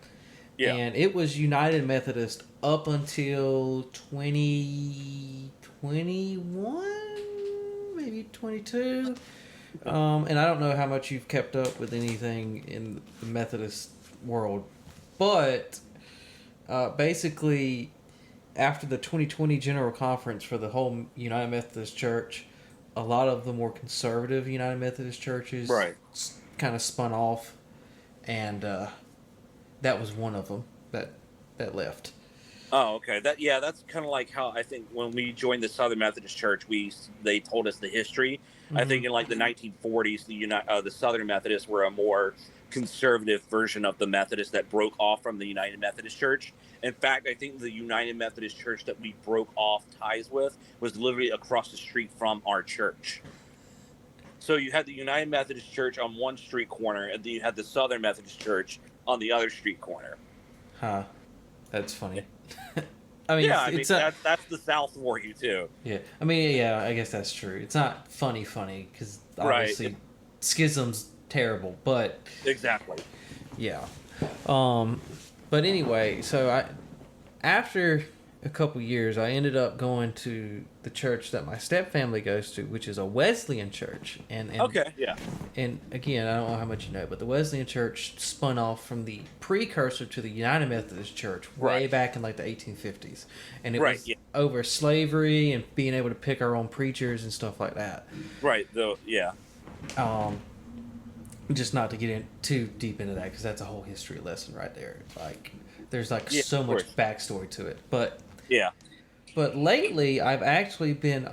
Yeah. And it was United Methodist up until 2021, maybe 22. And I don't know how much you've kept up with anything in the Methodist world, but basically, after the 2020 General Conference for the whole United Methodist Church, a lot of the more conservative United Methodist churches Right. kind of spun off, and that was one of them that left. Oh, okay. That's kind of like how I think when we joined the Southern Methodist Church, they told us the history. I think Mm-hmm. in like the 1940s, the Southern Methodists were a more conservative version of the Methodists that broke off from the United Methodist Church. In fact, I think the United Methodist Church that we broke off ties with was literally across the street from our church. So you had the United Methodist Church on one street corner, and then you had the Southern Methodist Church on the other street corner. Huh. That's funny. I mean, Yeah, I mean it's a that's the South for you too. yeah. I mean, yeah. I guess that's true. It's not funny, because Right. obviously, schism's terrible. But Exactly. yeah. Um. But anyway, so after a couple years, I ended up going to the church that my step family goes to, which is a Wesleyan church. Okay, yeah, And again, I don't know how much you know, but the Wesleyan church spun off from the precursor to the United Methodist Church way right, back in like the 1850s. And it right, was yeah, over slavery and being able to pick our own preachers and stuff like that. right. Though, yeah, Um, just not to get in too deep into that because that's a whole history lesson right there. Like, there's like yeah, so of much course, backstory to it. But yeah. lately, I've actually been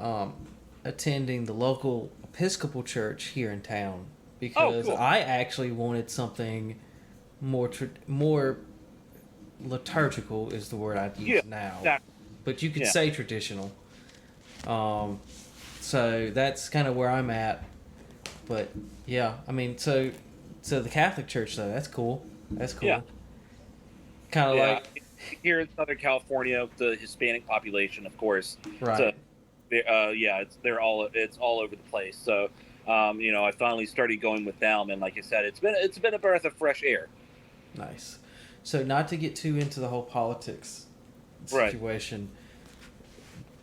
attending the local Episcopal church here in town Oh, because cool. I actually wanted something more liturgical is the word I'd Yeah, use now, exactly. but you could Yeah, say traditional. Um, so that's kind of where I'm at. But yeah, I mean, so the Catholic Church though, that's cool. That's yeah, cool. Kind of yeah. like Here in Southern California, the Hispanic population, of course. So, right. yeah, it's all over the place. So, I finally started going with them, and like I said, it's been a breath of fresh air. Nice. So not to get too into the whole politics Right. situation,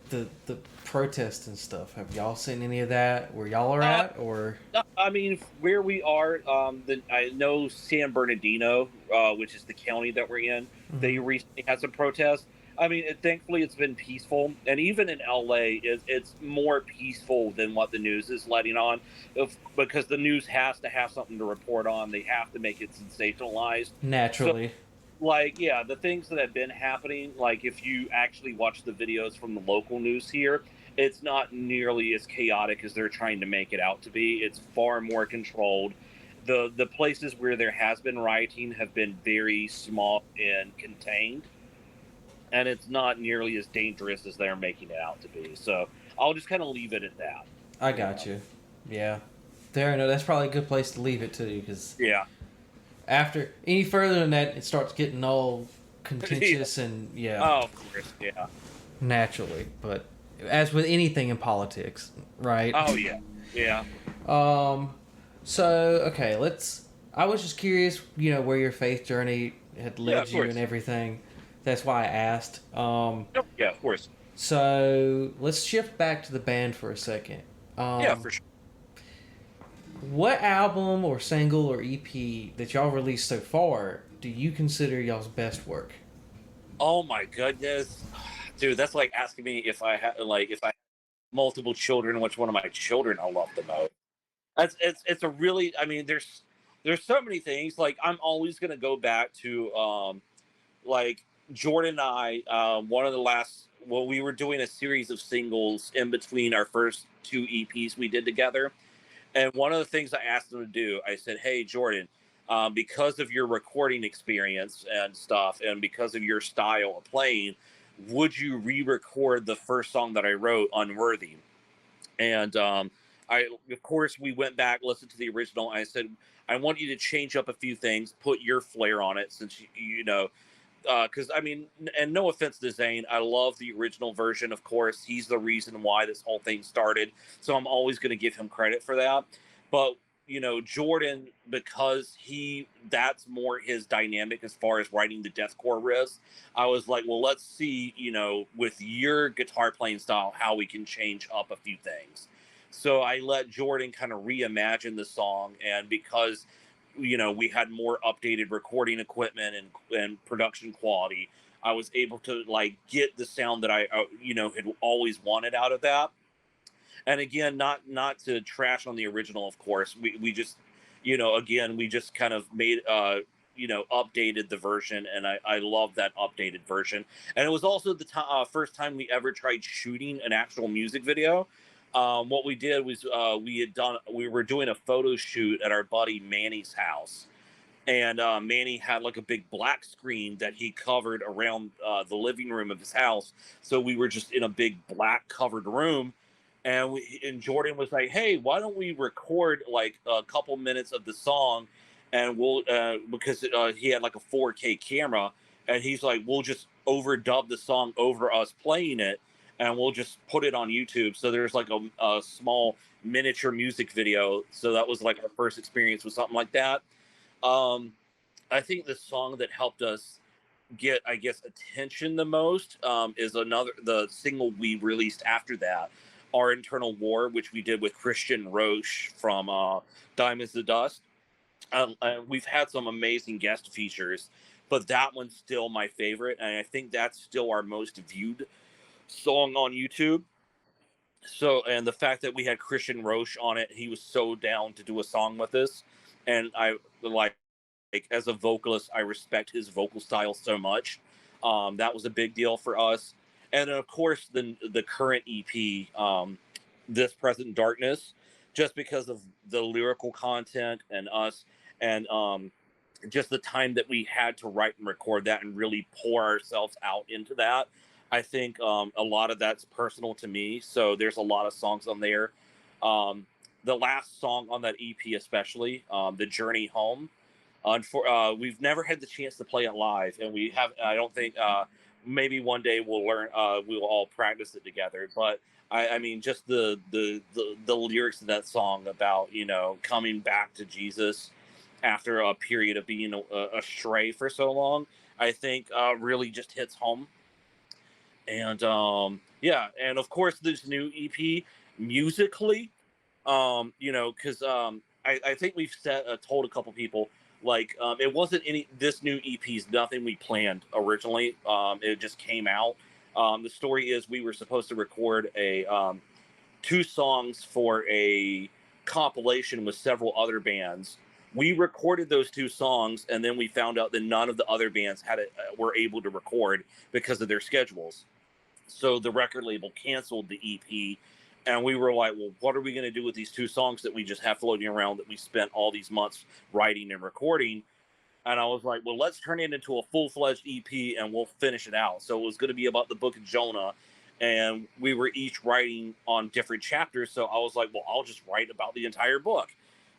the protests and stuff. Have y'all seen any of that where y'all are Uh, at, or no, I mean, where we are, I know San Bernardino, which is the county that we're in. They Mhm. recently had some protests. I mean, thankfully, it's been peaceful, and even in LA, it's more peaceful than what the news is letting on, because the news has to have something to report on. They have to make it sensationalized. So, naturally? like, yeah, the things that have been happening, like if you actually watch the videos from the local news here, it's not nearly as chaotic as they're trying to make it out to be. It's far more controlled. The places where there has been rioting have been very small and contained, and it's not nearly as dangerous as they're making it out to be. So I'll just kind of leave it at that. I You got know. you. Yeah, there. No, that's probably a good place to leave it too, because Yeah. after any further than that, it starts getting all Yeah. contentious and yeah, Oh, of course. Yeah. naturally. But as with anything in politics, right? Oh, yeah. Yeah. Um, so okay, let's. I was just curious, where your faith journey had Yeah. led Of you and course. everything. That's why I asked. Oh, yeah. Of course. So let's shift back to the band for a second. Yeah. Um, For sure. what album or single or EP that y'all released so far do you consider y'all's best work? Oh my goodness, dude, that's like asking me if I had multiple children, which one of my children I love the most. It's a really, I mean, there's so many things. Like I'm always gonna go back to like Jordan and I. One of the last, well, we were doing a series of singles in between our first two EPs we did together. And one of the things I asked him to do, I said, "Hey, Jordan, because of your recording experience and stuff, and because of your style of playing, would you re-record the first song that I wrote, Unworthy?" And of course, we went back, listened to the original. And I said, "I want you to change up a few things, put your flair on it, since you know." Because I mean, and no offense to Zane, I love the original version. Of course, he's the reason why this whole thing started, so I'm always going to give him credit for that. But Jordan, because that's more his dynamic as far as writing the deathcore riffs. I was like, well, let's see, with your guitar playing style, how we can change up a few things. So I let Jordan kind of reimagine the song, and because we had more updated recording equipment and production quality, I was able to like get the sound that I had always wanted out of that. And again, not to trash on the original, of course. We just again, we just kind of made updated the version, and I love that updated version. And it was also the first time we ever tried shooting an actual music video. What we did was we were doing a photo shoot at our buddy Manny's house, and Manny had like a big black screen that he covered around the living room of his house. So we were just in a big black covered room, and Jordan was like, "Hey, why don't we record like a couple minutes of the song, and we'll because he had like a 4K camera, and he's like, we'll just overdub the song over us playing it, and we'll just put it on YouTube." So there's like a small miniature music video. So that was like our first experience with something like that. um, I think the song that helped us. get, I guess, attention the most is the single we released after that, Our Internal War, which we did with Christian Roche from Diamonds to Dust. We've had some amazing guest features, but that one's still my favorite, and I think that's still our most viewed song on YouTube. So, and the fact that we had Christian Roche on it, he was so down to do a song with us, and I like as a vocalist, I respect his vocal style so much. That was a big deal for us, and then of course the current EP, This Present Darkness, just because of the lyrical content and us, and just the time that we had to write and record that and really pour ourselves out into that. I think a lot of that's personal to me. So there's a lot of songs on there. Um, the last song on that EP, especially, The Journey Home, we've never had the chance to play it live, and we have. I don't think maybe one day we'll learn. We'll all practice it together. But I mean, just the lyrics of that song about coming back to Jesus after a period of being astray for so long, I think really just hits home. And yeah, and of course this new EP musically, because I think we've told a couple people like it wasn't any this new EP's nothing we planned originally. It just came out. The story is we were supposed to record a two songs for a compilation with several other bands. We recorded those two songs, and then we found out that none of the other bands were able to record because of their schedules. So the record label canceled the EP, and we were like, well, what are we going to do with these two songs that we just have floating around that we spent all these months writing and recording? And I was like, well, let's turn it into a full-fledged EP and we'll finish it out. So it was going to be about the book of Jonah, and we were each writing on different chapters. So I was like, well, I'll just write about the entire book.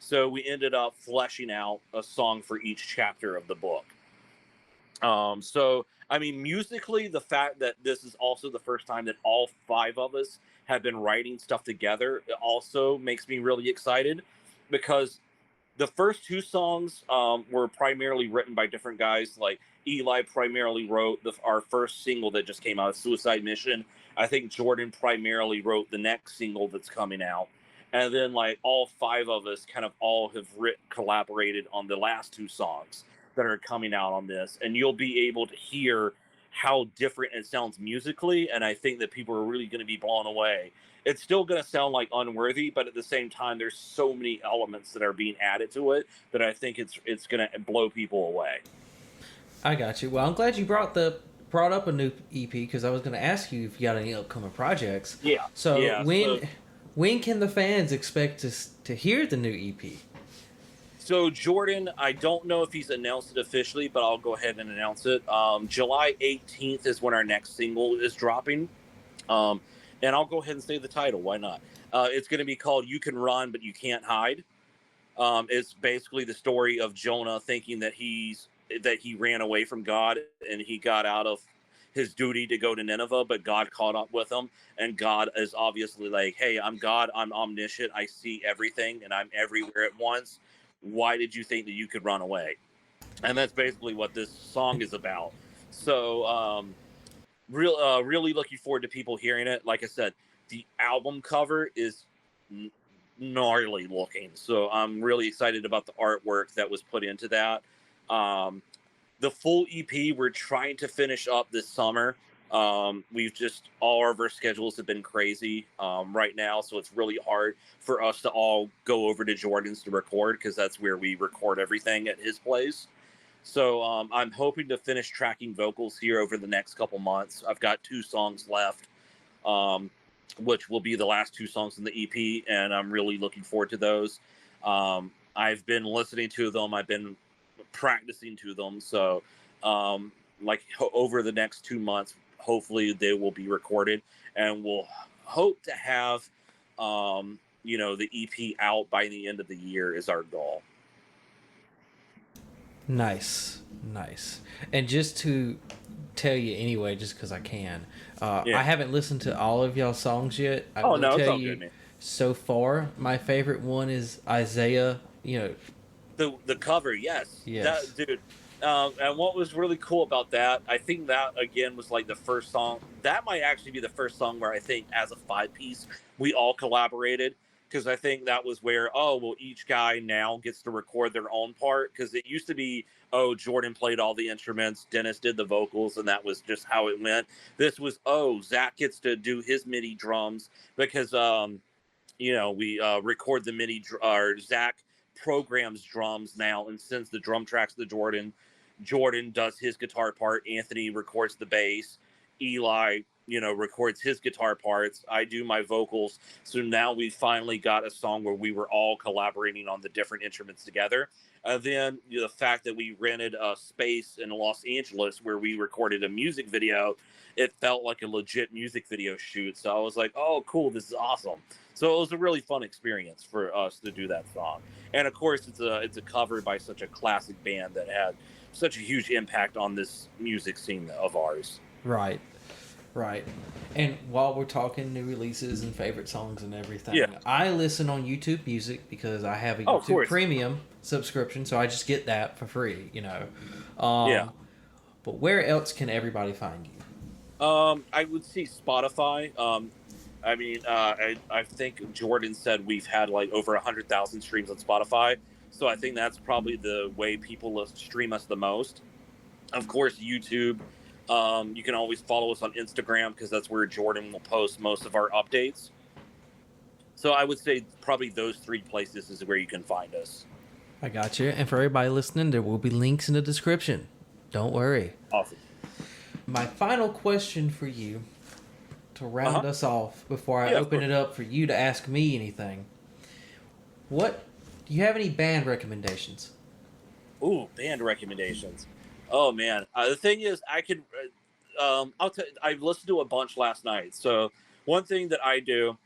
So we ended up fleshing out a song for each chapter of the book. So I mean, musically, the fact that this is also the first time that all five of us have been writing stuff together also makes me really excited, because the first two songs were primarily written by different guys. Like Eli primarily wrote our first single that just came out, Suicide Mission. I think Jordan primarily wrote the next single that's coming out. And then like all five of us kind of all have collaborated on the last two songs that are coming out on this. And you'll be able to hear how different it sounds musically. And I think that people are really going to be blown away. It's still going to sound like Unworthy, but at the same time, there's so many elements that are being added to it that I think it's going to blow people away. I got you. Well, I'm glad you brought up a new EP, because I was going to ask you if you got any upcoming projects. Yeah. So Yeah. when can the fans expect to hear the new EP? So Jordan, I don't know if he's announced it officially, but I'll go ahead and announce it. July 18th is when our next single is dropping. And I'll go ahead and say the title. Why not? It's going to be called You Can Run, But You Can't Hide. It's basically the story of Jonah thinking that he ran away from God and he got out of his duty to go to Nineveh, but God caught up with him. And God is obviously like, hey, I'm God. I'm omniscient. I see everything and I'm everywhere at once. Why did you think that you could run away? And that's basically what this song is about. So, really looking forward to people hearing it. Like I said, the album cover is gnarly looking, so I'm really excited about the artwork that was put into that. The full EP we're trying to finish up this summer. We've just all of our schedules have been crazy right now, so it's really hard for us to all go over to Jordan's to record, because that's where we record everything at his place. So I'm hoping to finish tracking vocals here over the next couple months. I've got two songs left, which will be the last two songs in the EP, and I'm really looking forward to those. I've been listening to them. I've been practicing to them. So over the next 2 months, hopefully they will be recorded, and we'll hope to have the EP out by the end of the year is our goal. Nice. And just to tell you anyway, just because I can, Yeah. I haven't listened to all of y'all's songs yet. I Oh will no, it's tell all you, good, man. so far, my favorite one is Isaiah. The cover, yes. Yes. Dude, And what was really cool about that, I think that again was like the first song. That might actually be the first song where I think, as a 5 piece, we all collaborated. Because I think that was where, oh, well, each guy now gets to record their own part. Because it used to be, oh, Jordan played all the instruments, Dennis did the vocals, and that was just how it went. This was, oh, Zach gets to do his MIDI drums because we record the MIDI, or Zach programs drums now and sends the drum tracks to Jordan. Jordan does his guitar part. Anthony records the bass. Eli, records his guitar parts. I do my vocals. So now we finally got a song where we were all collaborating on the different instruments together. Then the fact that we rented a space in Los Angeles where we recorded a music video, it felt like a legit music video shoot. So I was like, oh, cool, this is awesome. So it was a really fun experience for us to do that song. And of course, it's a cover by such a classic band that had such a huge impact on this music scene of ours. Right. Right. And while we're talking new releases and favorite songs and everything, Yeah. I listen on YouTube Music because I have a Oh, of YouTube course. Premium subscription, so I just get that for free, Yeah. But where else can everybody find you? I would see Spotify. I think Jordan said we've had like over 100,000 streams on Spotify. So I think that's probably the way people stream us the most. Of course, YouTube. You can always follow us on Instagram because that's where Jordan will post most of our updates. So I would say probably those 3 places is where you can find us. I got you. And for everybody listening, there will be links in the description. Don't worry. Awesome. My final question for you to round us off before I open it up for you to ask me anything. Do you have any band recommendations? Ooh, band recommendations. Oh man, the thing is, I listened to a bunch last night. So one thing that I do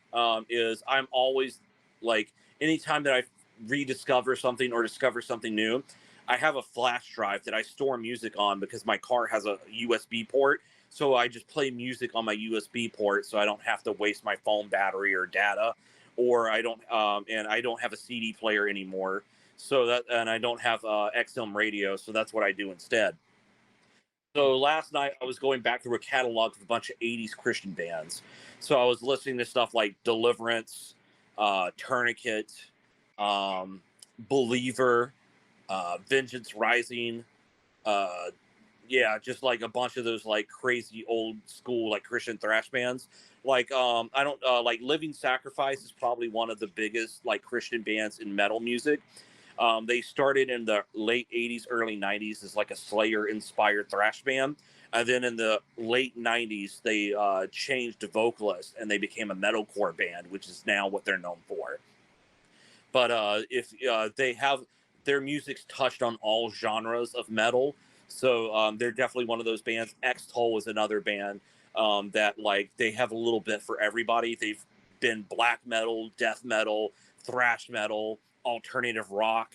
is I'm always like, anytime that I rediscover something or discover something new, I have a flash drive that I store music on because my car has a USB port. So I just play music on my USB port, so I don't have to waste my phone battery or data, or I don't have a CD player anymore. And I don't have XM radio, so that's what I do instead. So last night I was going back through a catalog of a bunch of '80s Christian bands. So I was listening to stuff like Deliverance, Tourniquet, um, Believer, Vengeance Rising, uh, yeah, just like a bunch of those like crazy old school like Christian thrash bands. Like I don't like Living Sacrifice is probably one of the biggest like Christian bands in metal music. They started in the late '80s, early '90s as like a Slayer inspired thrash band. And then in the late '90s, they changed to vocalist and they became a metalcore band, which is now what they're known for. But if they have their music's touched on all genres of metal, so they're definitely one of those bands. X Toll is another band that like they have a little bit for everybody. They've been black metal, death metal, thrash metal, alternative rock,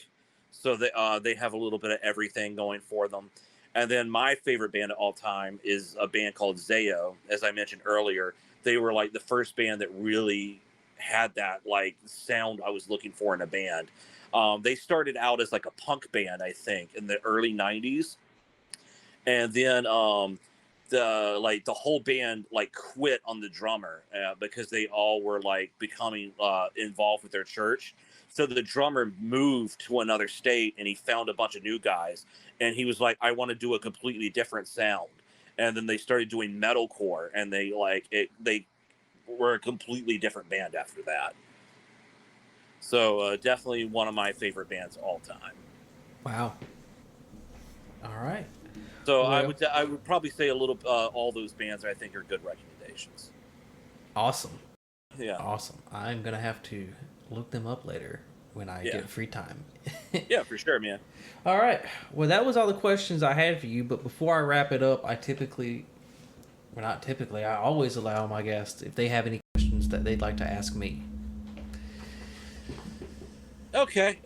so they have a little bit of everything going for them. And then my favorite band of all time is a band called Zayo. As I mentioned earlier, they were like the first band that really had that like sound I was looking for in a band. They started out as like a punk band, I think, in the early '90s, and then the whole band like quit on the drummer because they all were like becoming involved with their church. So the drummer moved to another state and he found a bunch of new guys, and he was like, I want to do a completely different sound. And then they started doing metalcore, and they were a completely different band after that. So definitely one of my favorite bands all time. Wow. All right. So Well, I would probably say a little all those bands I think are good recommendations. awesome. Yeah. Awesome. I'm going to have to look them up later when I get free time. Yeah, for sure, man. All right. Well, that was all the questions I had for you. But before I wrap it up, I always allow my guests, if they have any questions that they'd like to ask me. Okay.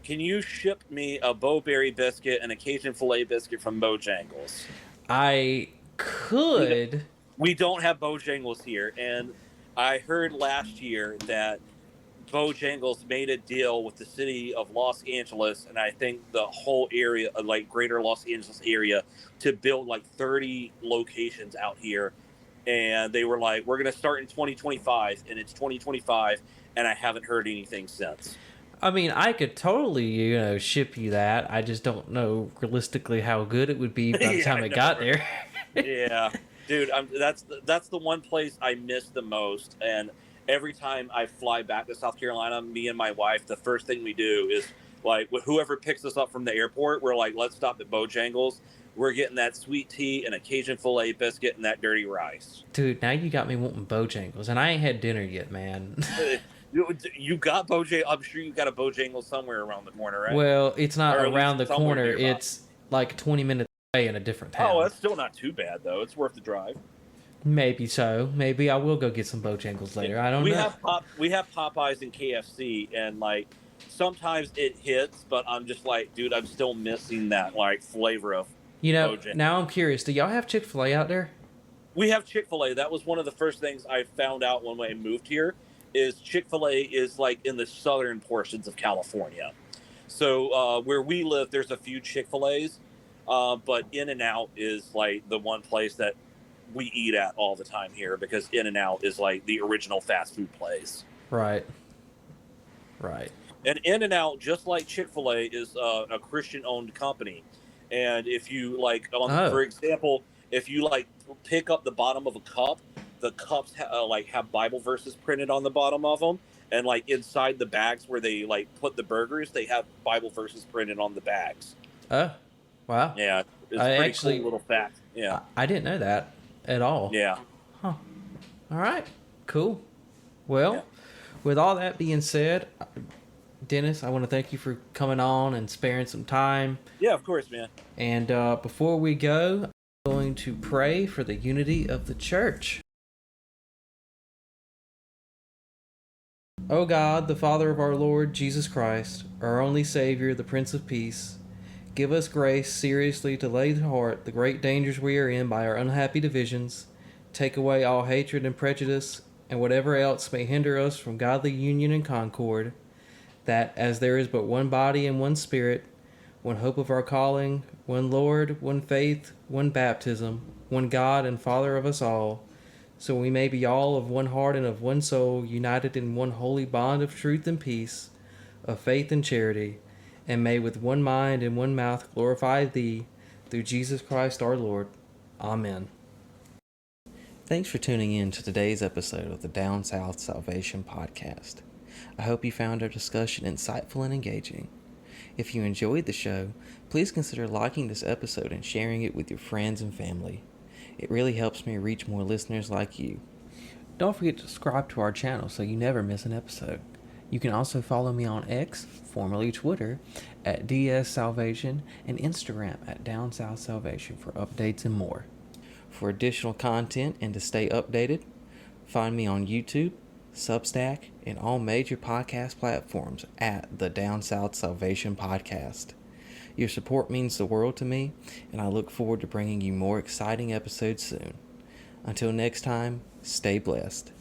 Can you ship me a Bowberry biscuit and a Cajun filet biscuit from Bojangles? I We don't have Bojangles here, and I heard last year that Bojangles made a deal with the city of Los Angeles, and I think the whole area, like greater Los Angeles area, to build like 30 locations out here. And they were like, we're going to start in 2025, and it's 2025, and I haven't heard anything since. I mean, I could totally, ship you that. I just don't know realistically how good it would be by the Yeah, time I it know, got right? there. Yeah, dude, that's the one place I miss the most. And every time I fly back to South Carolina, me and my wife, the first thing we do is like whoever picks us up from the airport, we're like, let's stop at Bojangles. We're getting that sweet tea and a Cajun filet biscuit and that dirty rice. Dude, now you got me wanting Bojangles, and I ain't had dinner yet, man. You got Bojangles? I'm sure you got a Bojangles somewhere around the corner, right? Well, it's not Or at least around the somewhere corner. nearby. It's like 20 minutes away in a different Oh, town. that's still not too bad though. It's worth the drive. Maybe so. Maybe I will go get some Bojangles later. I don't know. We have Popeyes and KFC, and like sometimes it hits, but I'm just like, dude, I'm still missing that like flavor of Bojangles. Now I'm curious. Do y'all have Chick-fil-A out there? We have Chick-fil-A. That was one of the first things I found out when I moved here. Is Chick-fil-A is like in the southern portions of California. So where we live, there's a few Chick-fil-A's, but In-N-Out is like the one place that we eat at all the time here because In-N-Out is like the original fast food place. Right. Right. And In-N-Out, just like Chick-fil-A, is a Christian-owned company. And if you like, for example, if you like pick up the bottom of a cup, the cups like have Bible verses printed on the bottom of them, and like inside the bags where they like put the burgers, they have Bible verses printed on the bags. Oh, wow. Yeah, it's a pretty cool little fact. Yeah, I didn't know that at all. Yeah. Huh. All right. Cool. Well, with all that being said, Dennis, I want to thank you for coming on and sparing some time. Yeah, of course, man. And before we go, I'm going to pray for the unity of the church. O God, the Father of our Lord Jesus Christ, our only Savior, the Prince of Peace, give us grace seriously to lay to heart the great dangers we are in by our unhappy divisions, take away all hatred and prejudice, and whatever else may hinder us from godly union and concord, that, as there is but one body and one Spirit, one hope of our calling, one Lord, one faith, one baptism, one God and Father of us all, so we may be all of one heart and of one soul, united in one holy bond of truth and peace, of faith and charity, and may with one mind and one mouth glorify Thee, through Jesus Christ our Lord. Amen. Thanks for tuning in to today's episode of the Down South Salvation Podcast. I hope you found our discussion insightful and engaging. If you enjoyed the show, please consider liking this episode and sharing it with your friends and family. It really helps me reach more listeners like you. Don't forget to subscribe to our channel so you never miss an episode. You can also follow me on X, formerly Twitter, at DS Salvation, and Instagram at Down South Salvation for updates and more. For additional content and to stay updated, find me on YouTube, Substack, and all major podcast platforms at the Down South Salvation Podcast. Your support means the world to me, and I look forward to bringing you more exciting episodes soon. Until next time, stay blessed.